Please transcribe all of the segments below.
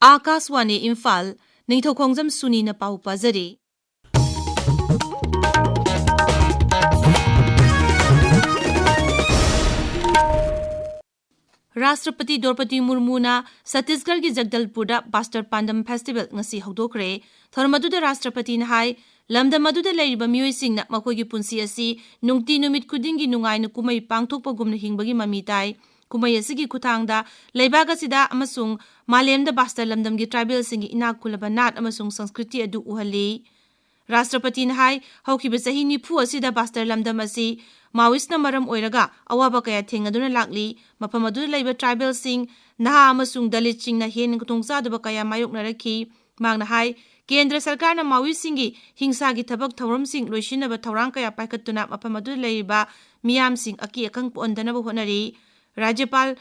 Akaswani Imphal, Ningthoukhongjam Suni na pau pazari. Rashtrapati Draupadi Murmu na Chhattisgarh gi Jagdalpurda Bastard Pandam Festival ngasi haudokre. Thormaduda Rashtrapati na hai lamdam aduda leiriba miyoi na makhoi punsi asi nungti numit khudingi nungai na kumai pangthokpa gumna hingbagi mami tai. Kumai asigi kuthangda leibaga sida amasung malemda Bastard lamdamgi tribal singi inak khulaba nat amasung sanskriti adu uhali. Rashtrapati na hai haukiba sahi nifu asida Bastard lamdam asi Maoist na maram oiraga awaba kaya thengaduna lakli mafam adu leiba tribal sing naha amasung dalit sing na hen kutungsadaba kaya mayok narakhi magna hai Kendra Sarkar na Maoist singi hingsa gi thabak thawram sing loisinaba thawrang kaya paikatuna mafam adu leiba miyam sing aki akang pondanaba honari Rajyapal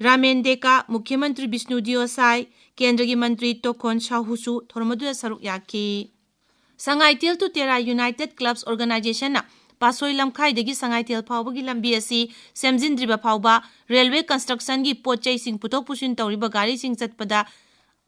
Ramendeka Mukhyamantri Vishnu Diosai Kendra gi Mantri Tokhon Shahusu thormadu saruk yaki Sangaitel to Tera United Clubs Organization na Pasoi Lamkhai degi Sangaitel Phauba gi lambi asi semjindriba phauba railway construction gi pochai sing putok pusin tawriba gari sing chatpada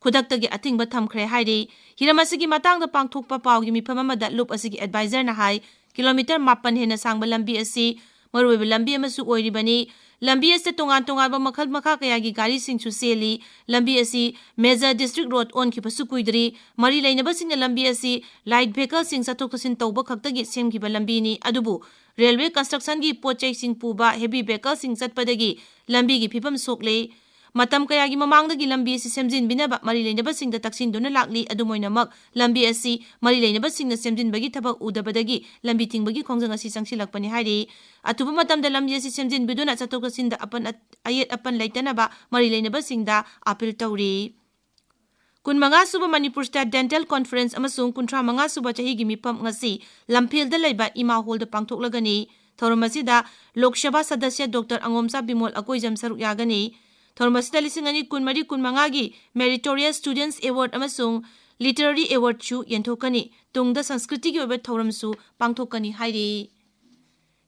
khudakta gi athingba thamkhre hairi hiramasi gi matang da pangthokpa pau gi mifam amada loop asi gi advisor na hai kilometer 8 hena sangba lambi asi maruiba lambi amasu oiribani lambi asi tongan ba makhal makha kaya gi gari sing chu seli lambi asi major district road on ki pasu kuidri mari lainaba sing lambi asi light vehicle sing sathok sin tawba khakta gi sem gi ba lambi ni adubu railway construction gi pochai sing puba heavy vehicle sing chatpadagi lambi gi phipam sokle matam kaya gi mamangda gi lambi asi semjin binaba mari lainaba sing da taksin duna lakli adumoinamak lambi asi mari lainaba sing na semjin bagi thabak udabadagi lambi tingbagi khongjang asi sangsilakpani hairi atuba matam da lambi asi semjin biduna chatok sin da apan ayet apan laitanaba mari lainaba sing da appeal tawri Kunmanga suba Manipur State Dental Conference amasung kunthramanga suba chahi gi mipam ngasi lamphel da laiba ima hall da pangthoklagani thoramasida Lok Sabha Sadasya Dr. Angomsa Bimol Akoijam saruk yagani Thormasida lisingani kunmari kunmanga gi Meritorious Students Award amasung Literary Award chu yenthokani tungda Sanskriti gi oba thoramsu pangthokani hairi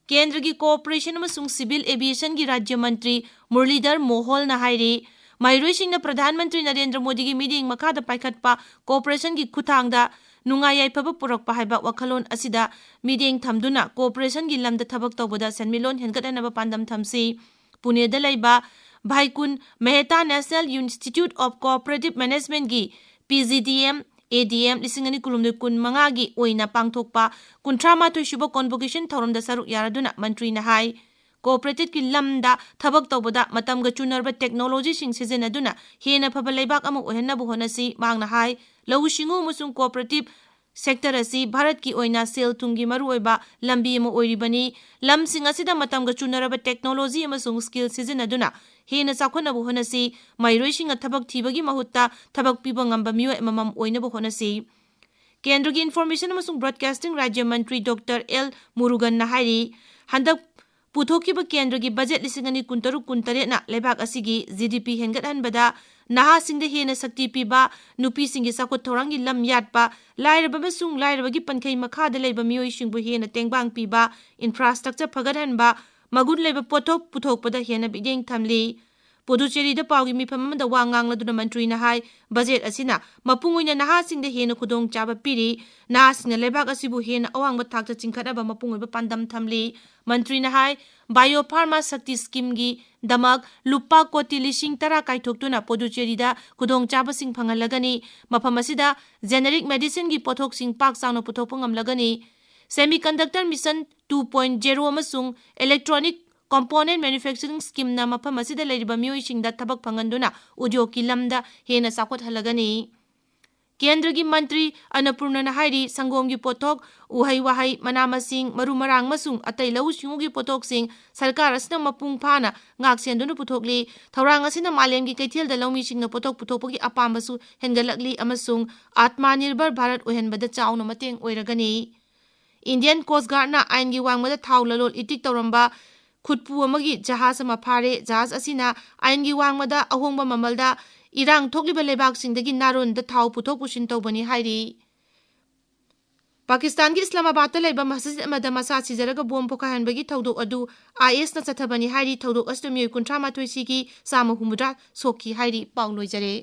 Kendra gi Cooperation amasung Civil Aviation gi Rajya Mantri Murlidhar Mohol na hairi Mairoi singna Pradhan Mantri Narendra Modi gi meeting makhada paikhatpa cooperation gi khuthangda nungai yaifaba purakpa haiba wakhalon asida meeting thamduna cooperation gi lamda thabak tawbada senmilon hengatanaba pandam thamsi Pune da laiba Bhaikun Mehta National Institute of Cooperative Management gi PGDM ADM lisingani kulumde kun mangagi oina pangthokpa kuntrama to shuba convocation thoramda saruk yaraduna mantri na hai cooperative ki lamda thabak tawbada matamga chunarba technology sing sijenaduna hena phaba leibak ama ohenna bu honasi mangna hai lau shingu musung cooperative sector asi Bharat ki oina sel tungi maruoiba lambi mo oiribani lam sing asida matamga chunaraba technology amasung skill sijenaduna hena sakhona bu honasi mairoi singa thabak thibagi mahutta thabak piba ngamba miyo emamam oina bu honasi Kendra gi Information amasung Broadcasting Rajya Mantri Dr. L. Murugan na hairi handak Puthokiba Kendra gi budget lisingani kuntaru kuntare na lebak asigi GDP hengathanbada naha singda hena sakti piba nupi singi sakot thorangi lam yatpa lairaba basung lairaba gi pankhai makhada leiba miyoi singbu hena tengbang piba infrastructure phagathanba magun leiba pothok puthokpada hena bideng thamli Puducherry da pawgi mifam da wangang laduna mantri na hai budget asina mapungoina naha singda hena khudong chaba piri naha singna lebak asibu hena awangba thakta chingkhataba mapungoiba pandam thamli Mantri na hai Biopharma Shakti Scheme gi damak lupa koti lising tara kaithoktuna Puducherry da khudong chaba sing phangalagani mafam asida generic medicine gi pothok sing pak sangno puthokpa ngamlagani Semiconductor Mission 2.0 amasung electronic component manufacturing scheme na mafam asida leiriba miyoi singda thabak phanganduna udyog ki lamda hena sakot halagani Kendra gi Mantri Annapurna na hairi sangom gi pothok uhai wahai manamasing marumarang masung atai lau singu gi pothok sing sarkar asina mapung phana ngak senduna puthokli thawrang asina malem gi kaithel da laumi singna pothok puthokpagi apambasu hengalakli amasung Atmanirbhar Bharat ohenbada chawna mateng oiragani Indian Coast Guard na ain gi wangmada thawlalol itik tawramba khutpu amagi jahaz ama phare jahaz asina ain gi wangmada ahongba mamalda Irang thokliba lebak singdagi naron da thau puthok pusin tawbani hairi Pakistan gi Islamabad ta laiba masjid amada masa sijaraga bom pokahanbagi thawdok adu IS na chathabani hairi thawdok astumiyoi kunthama toisi gi sama humudra sokhi hairi pauloi jare